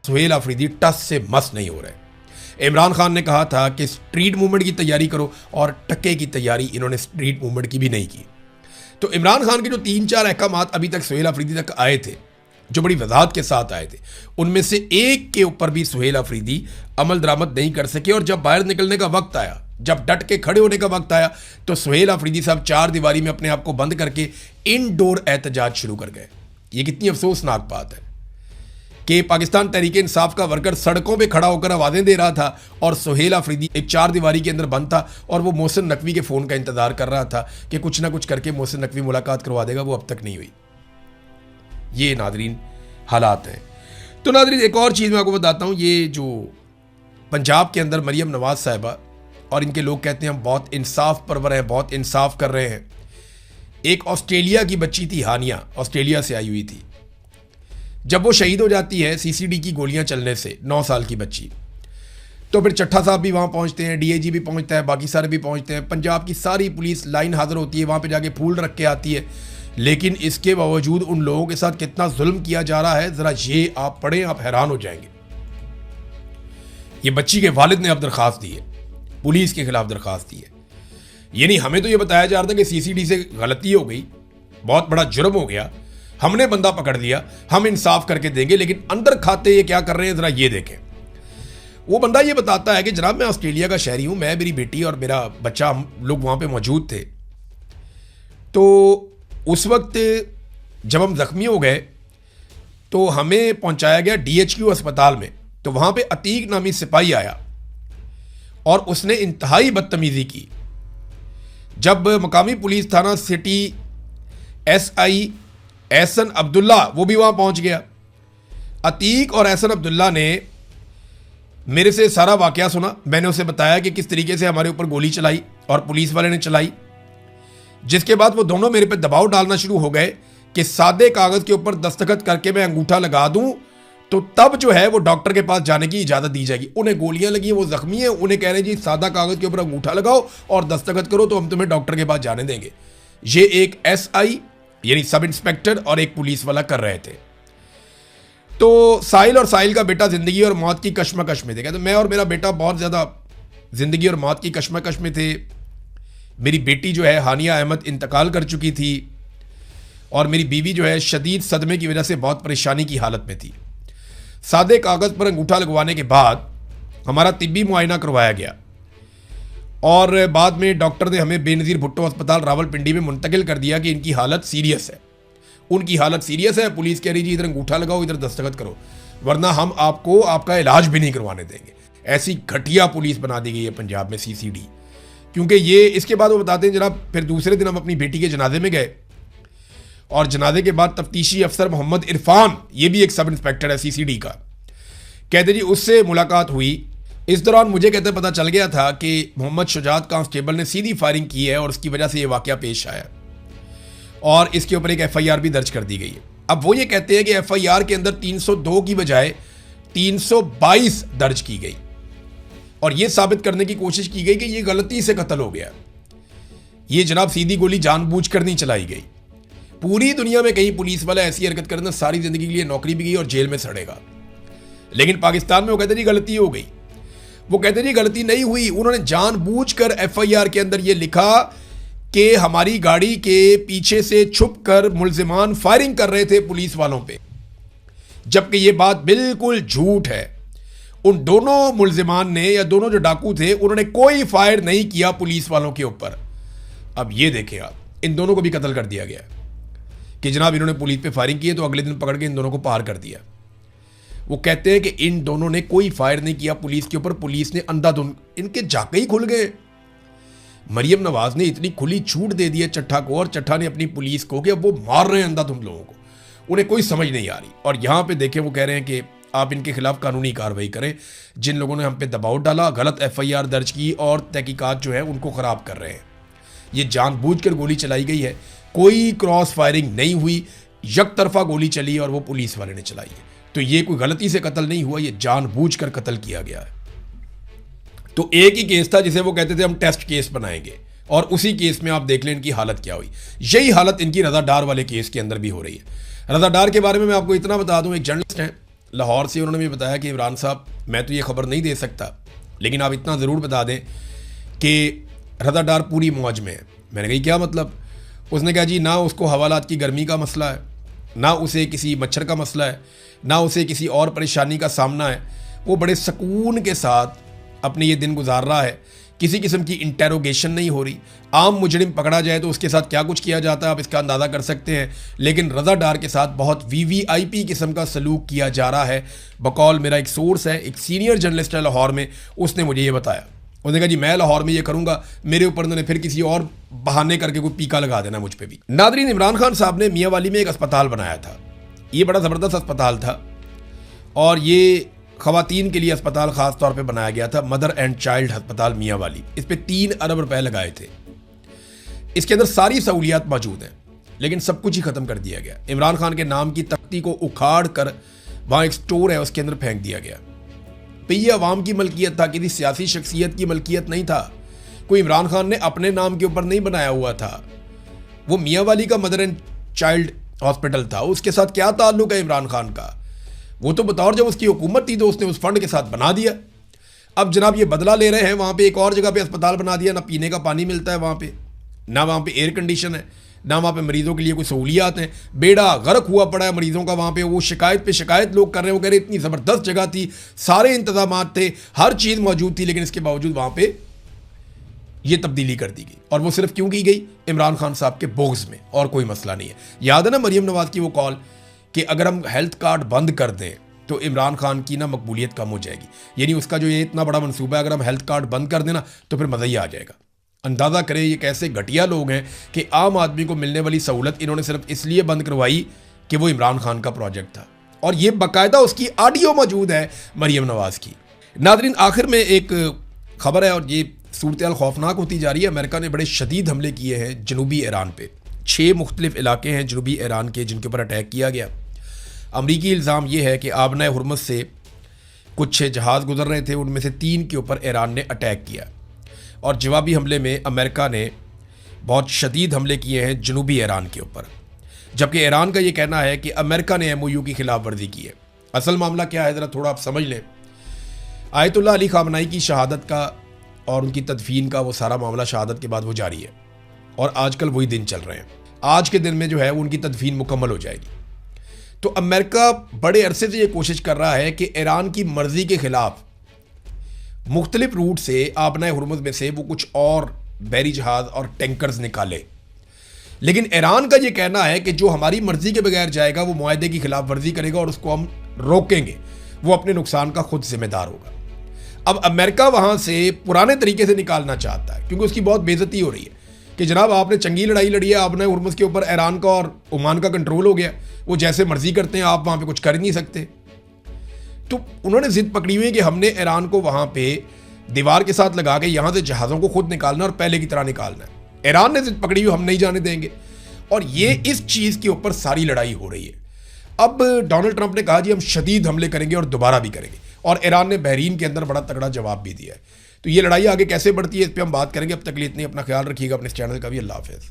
सुहेल अफरीदी टस से मस नहीं हो रहे। इमरान खान ने कहा था कि स्ट्रीट मूवमेंट की तैयारी करो, और टक्के की तैयारी इन्होंने स्ट्रीट मूवमेंट की भी नहीं की। तो इमरान खान के जो 3-4 अहकामात अभी तक सुहेल अफरीदी तक आए थे, जो बड़ी वजाहत के साथ आए थे, उनमें से एक के ऊपर भी सुहेल अफरीदी अमल दरामद नहीं कर सके। और जब बाहर निकलने का वक्त आया, जब डट के खड़े होने का वक्त आया, तो सुहेल अफरीदी साहब 4 दीवारी में अपने आप को बंद करके इनडोर एहतजाज शुरू कर गए। ये कितनी अफसोसनाक बात है कि पाकिस्तान तहरीक-ए-इंसाफ का वर्कर सड़कों पे खड़ा होकर आवाज़ें दे रहा था और सुहेल अफरीदी एक 4 दीवारी के अंदर बंद था और वो मोहसिन नकवी के फ़ोन का इंतज़ार कर रहा था कि कुछ ना कुछ करके मोहसिन नकवी मुलाकात करवा देगा। वो अब तक नहीं हुई। ये नादरीन हालात हैं। तो नादरीन एक और चीज़ मैं आपको बताता हूँ। ये जो पंजाब के अंदर मरियम नवाज साहिबा और इनके लोग कहते हैं हम बहुत इंसाफ परवर हैं, बहुत इंसाफ कर रहे हैं। एक ऑस्ट्रेलिया की बच्ची थी हानिया, ऑस्ट्रेलिया से आई हुई थी। जब वो शहीद हो जाती है सीसीडी की गोलियां चलने से, 9 साल की बच्ची, तो फिर चट्ठा साहब भी वहाँ पहुँचते हैं, डीआईजी भी पहुँचता है, बाकी सारे भी पहुँचते हैं, पंजाब की सारी पुलिस लाइन हाजिर होती है, वहाँ पे जाके फूल रख के आती है। लेकिन इसके बावजूद उन लोगों के साथ कितना जुल्म किया जा रहा है, ज़रा ये आप पढ़ें, आप हैरान हो जाएंगे। ये बच्ची के वालिद ने अब दरख्वास्त दी है, पुलिस के खिलाफ दरख्वास्त दी है। यानी हमें तो ये बताया जा रहा था कि सीसीडी से गलती हो गई, बहुत बड़ा जुर्म हो गया, हमने बंदा पकड़ लिया, हम इंसाफ करके देंगे, लेकिन अंदर खाते ये क्या कर रहे हैं ज़रा ये देखें। वो बंदा ये बताता है कि जनाब मैं ऑस्ट्रेलिया का शहरी हूँ, मैं, मेरी बेटी और मेरा बच्चा, हम लोग वहाँ पे मौजूद थे। तो उस वक्त जब हम ज़ख्मी हो गए तो हमें पहुँचाया गया DHQ अस्पताल में। तो वहाँ पे अतीक नामी सिपाही आया और उसने इंतहाई बदतमीज़ी की। जब मकामी पुलिस थाना सिटी SI एहसन अब्दुल्ला वो भी वहाँ पहुँच गया। अतीक और एहसन अब्दुल्ला ने मेरे से सारा वाक़या सुना। मैंने उसे बताया कि किस तरीके से हमारे ऊपर गोली चलाई और पुलिस वाले ने चलाई, जिसके बाद वो दोनों मेरे पे दबाव डालना शुरू हो गए कि सादे कागज़ के ऊपर दस्तखत करके मैं अंगूठा लगा दूं तो तब जो है वो डॉक्टर के पास जाने की इजाज़त दी जाएगी। उन्हें गोलियां लगी हैं, वो ज़ख्मी हैं, उन्हें कह रहे हैं जी सादा कागज़ के ऊपर अंगूठा लगाओ और दस्तखत करो तो हम तुम्हें डॉक्टर के पास जाने देंगे। ये एक SI यानी सब इंस्पेक्टर और एक पुलिस वाला कर रहे थे। तो साहिल और साहिल का बेटा ज़िंदगी और मौत की कश्मकश में थे। कहते मैं और मेरा बेटा बहुत ज़्यादा ज़िंदगी और मौत की कश्मकश में थे। मेरी बेटी जो है हानिया अहमद इंतकाल कर चुकी थी और मेरी बीवी जो है शदीद सदमे की वजह से बहुत परेशानी की हालत में थी। सादे कागज़ पर अंगूठा लगवाने के बाद हमारा तिब्बी मुआयना करवाया गया और बाद में डॉक्टर ने हमें बेनज़ीर भुट्टो अस्पताल रावलपिंडी में मुंतकिल कर दिया कि इनकी हालत सीरियस है। उनकी हालत सीरियस है, पुलिस कह रही जी इधर अंगूठा लगाओ, इधर दस्तखत करो, वरना हम आपको आपका इलाज भी नहीं करवाने देंगे। ऐसी घटिया पुलिस बना दी गई है पंजाब में CCD। क्योंकि ये इसके बाद वो बताते हैं जनाब फिर दूसरे दिन हम अपनी बेटी के जनाजे में गए और जनाजे के बाद तफ्तीशी अफसर मोहम्मद इरफान, ये भी एक सब इंस्पेक्टर है CCD का, कहते जी उससे मुलाकात हुई। इस दौरान मुझे कहते पता चल गया था कि मोहम्मद शुजात कांस्टेबल ने सीधी फायरिंग की है और उसकी वजह से ये वाकया पेश आया और इसके ऊपर एक FIR भी दर्ज कर दी गई है। अब वो ये कहते हैं कि FIR के अंदर 302 की बजाय 322 दर्ज की गई और ये साबित करने की कोशिश की गई कि ये गलती से कत्ल हो गया। ये जनाब सीधी गोली जानबूझकर नहीं चलाई गई। पूरी दुनिया में कहीं पुलिस वाला ऐसी हरकत करना सारी जिंदगी के लिए नौकरी भी गई और जेल में सड़ेगा, लेकिन पाकिस्तान में वो कहते जी गलती हो गई। वो कहते जी गलती नहीं हुई, उन्होंने जानबूझकर FIR के अंदर ये लिखा कि हमारी गाड़ी के पीछे से छुपकर मुल्जिमान फायरिंग कर रहे थे पुलिस वालों पे, जबकि ये बात बिल्कुल झूठ है। उन दोनों मुल्जिमान ने या दोनों जो डाकू थे उन्होंने कोई फायर नहीं किया पुलिस वालों के ऊपर। अब ये देखें आप, इन दोनों को भी कत्ल कर दिया गया कि जनाब इन्होंने पुलिस पे फायरिंग की है तो अगले दिन पकड़ के इन दोनों को पार कर दिया। वो कहते हैं कि इन दोनों ने कोई फायर नहीं किया पुलिस के ऊपर, पुलिस ने अंधाधुंध, इनके जाके ही खुल गए। मरियम नवाज ने इतनी खुली छूट दे दी है चट्ठा को और चट्ठा ने अपनी पुलिस को कि अब वो मार रहे हैं अंधाधुंध लोगों को, उन्हें कोई समझ नहीं आ रही। और यहाँ पे देखें वो कह रहे हैं कि आप इनके खिलाफ कानूनी कार्रवाई करें, जिन लोगों ने हम पे दबाव डाला, गलत FIR दर्ज की और तहकीकात जो है उनको ख़राब कर रहे हैं। ये जानबूझकर गोली चलाई गई है, कोई क्रॉस फायरिंग नहीं हुई, एक तरफा गोली चली और वो पुलिस वाले ने चलाई है। तो ये कोई गलती से कत्ल नहीं हुआ, ये जानबूझकर कत्ल किया गया है। तो एक ही केस था जिसे वो कहते थे हम टेस्ट केस बनाएंगे और उसी केस में आप देख लें इनकी हालत क्या हुई। यही हालत इनकी रज़ा डार वाले केस के अंदर भी हो रही है। रज़ा डार के बारे में मैं आपको इतना बता दूं, एक जर्नलिस्ट हैं लाहौर से उन्होंने भी बताया कि इमरान साहब मैं तो ये खबर नहीं दे सकता, लेकिन आप इतना ज़रूर बता दें कि रज़ा डार पूरी मौज में है। मैंने कही क्या मतलब? उसने कहा जी ना उसको हवालात की गर्मी का मसला है, ना उसे किसी मच्छर का मसला है, ना उसे किसी और परेशानी का सामना है। वो बड़े सुकून के साथ अपने ये दिन गुजार रहा है, किसी किस्म की इंटेरोगेशन नहीं हो रही। आम मुजरिम पकड़ा जाए तो उसके साथ क्या कुछ किया जाता है आप इसका अंदाज़ा कर सकते हैं, लेकिन रज़ा डार के साथ बहुत वीवीआईपी किस्म का सलूक किया जा रहा है। बकौल मेरा एक सोर्स है, एक सीनियर जर्नलिस्ट है लाहौर में, उसने मुझे ये बताया। उसने कहा जी मैं लाहौर में ये करूंगा, मेरे ऊपर उन्होंने फिर किसी और बहाने करके कोई पीका लगा देना मुझ पर भी। नादरीन, इमरान खान साहब ने मियाँ वाली में एक अस्पताल बनाया था। ये बड़ा ज़बरदस्त अस्पताल था और ये ख़वातीन के लिए अस्पताल ख़ास तौर पे बनाया गया था, मदर एंड चाइल्ड अस्पताल मियाँ वाली। इस पे 3 अरब रुपए लगाए थे। इसके अंदर सारी सहूलियात मौजूद हैं, लेकिन सब कुछ ही ख़त्म कर दिया गया। इमरान खान के नाम की तख्ती को उखाड़ कर वहाँ एक स्टोर है उसके अंदर फेंक दिया गया। तो ये अवाम की मलकियत था, किसी सियासी शख्सियत की मलकियत नहीं था। कोई इमरान खान ने अपने नाम के ऊपर नहीं बनाया हुआ था। वो मियाँ वाली का मदर एंड चाइल्ड हॉस्पिटल था, उसके साथ क्या ताल्लुक है इमरान खान का? वो तो बतौर जब उसकी हुकूमत थी तो उसने उस फंड के साथ बना दिया। अब जनाब ये बदला ले रहे हैं, वहाँ पे एक और जगह पे अस्पताल बना दिया, ना पीने का पानी मिलता है वहाँ पे, ना वहाँ पे एयर कंडीशन है, ना वहाँ पे मरीजों के लिए कोई सहूलियात हैं। बेड़ा गर्क हुआ पड़ा है मरीजों का वहाँ पे। वो शिकायत पे शिकायत लोग कर रहे हैं। वो कह रहे इतनी ज़बरदस्त जगह थी, सारे इंतजामात थे, हर चीज़ मौजूद थी, लेकिन इसके बावजूद वहाँ पे ये तब्दीली कर दी गई। और वो सिर्फ क्यों की गई? इमरान खान साहब के बोग्स में, और कोई मसला नहीं है। याद है ना मरीम नवाज की वो कॉल कि अगर हम हेल्थ कार्ड बंद कर दें तो इमरान खान की ना मकबूलियत कम हो जाएगी। यानी उसका जो ये इतना बड़ा मनसूबा है, अगर हम हेल्थ कार्ड बंद कर देना तो फिर मज़ा ही आ जाएगा। अंदाज़ा करें ये कैसे घटिया लोग हैं कि आम आदमी को मिलने वाली सहूलत इन्होंने सिर्फ इसलिए बंद करवाई कि वो इमरान खान का प्रोजेक्ट था। और ये बाकायदा उसकी ऑडियो मौजूद है मरीम नवाज की। नादरीन, आखिर में एक खबर है और ये सूरत खौफनाक होती जा रही है। अमेरिका ने बड़े शदीद हमले किए हैं जनूबी ईरान पे। 6 मुख्तलिफ इलाके हैं जनूबी ईरान के जिनके ऊपर अटैक किया गया। अमरीकी इल्ज़ाम यह है कि आबना हुरमुज़ से कुछ जहाज़ गुजर रहे थे, उनमें से 3 के ऊपर ईरान ने अटैक किया और जवाबी हमले में अमेरिका ने बहुत शदीद हमले किए हैं जनूबी ईरान के ऊपर। जबकि ईरान का ये कहना है कि अमेरिका ने MOU की खिलाफ वर्जी की है। असल मामला क्या है ज़रा थोड़ा आप समझ लें। आयतुल्लाह अली ख़ामनेई की शहादत का और उनकी तदफीन का वो सारा मामला शहादत के बाद वो जारी है और आजकल वही दिन चल रहे हैं। आज के दिन में जो है वो उनकी तदफीन मुकम्मल हो जाएगी। तो अमेरिका बड़े अरसे से ये कोशिश कर रहा है कि ईरान की मर्ज़ी के ख़िलाफ़ मुख्तलिफ रूट से आबना हुरमुज़ में से वो कुछ और बहरी जहाज़ और टैंकर्स निकाले। लेकिन ईरान का ये कहना है कि जो हमारी मर्ज़ी के बगैर जाएगा वो मुआहदे की खिलाफ वर्जी करेगा और उसको हम रोकेंगे, वो अपने नुकसान का खुद जिम्मेदार होगा। अब अमेरिका वहाँ से पुराने तरीके से निकालना चाहता है क्योंकि उसकी बहुत बेइज्जती हो रही है कि जनाब आपने चंगी लड़ाई लड़ी है, आबना हुरमुज़ के ऊपर ईरान का और ओमान का कंट्रोल हो गया, वो जैसे मर्जी करते हैं, आप वहाँ पे कुछ कर नहीं सकते। तो उन्होंने जिद पकड़ी हुई है कि हमने ईरान को वहाँ पे दीवार के साथ लगा के यहाँ से जहाज़ों को खुद निकालना और पहले की तरह निकालना है। ईरान ने जिद पकड़ी हुई, हम नहीं जाने देंगे। और ये इस चीज़ के ऊपर सारी लड़ाई हो रही है। अब डोनाल्ड ट्रंप ने कहा जी हम शदीद हमले करेंगे और दोबारा भी करेंगे, और ईरान ने बहरीन के अंदर बड़ा तगड़ा जवाब भी दिया है। तो ये लड़ाई आगे कैसे बढ़ती है इस पर हम बात करेंगे। अब तक के लिए इतनी, अपना ख्याल रखिएगा, अपने इस चैनल का भी। अल्लाह हाफ़िज़।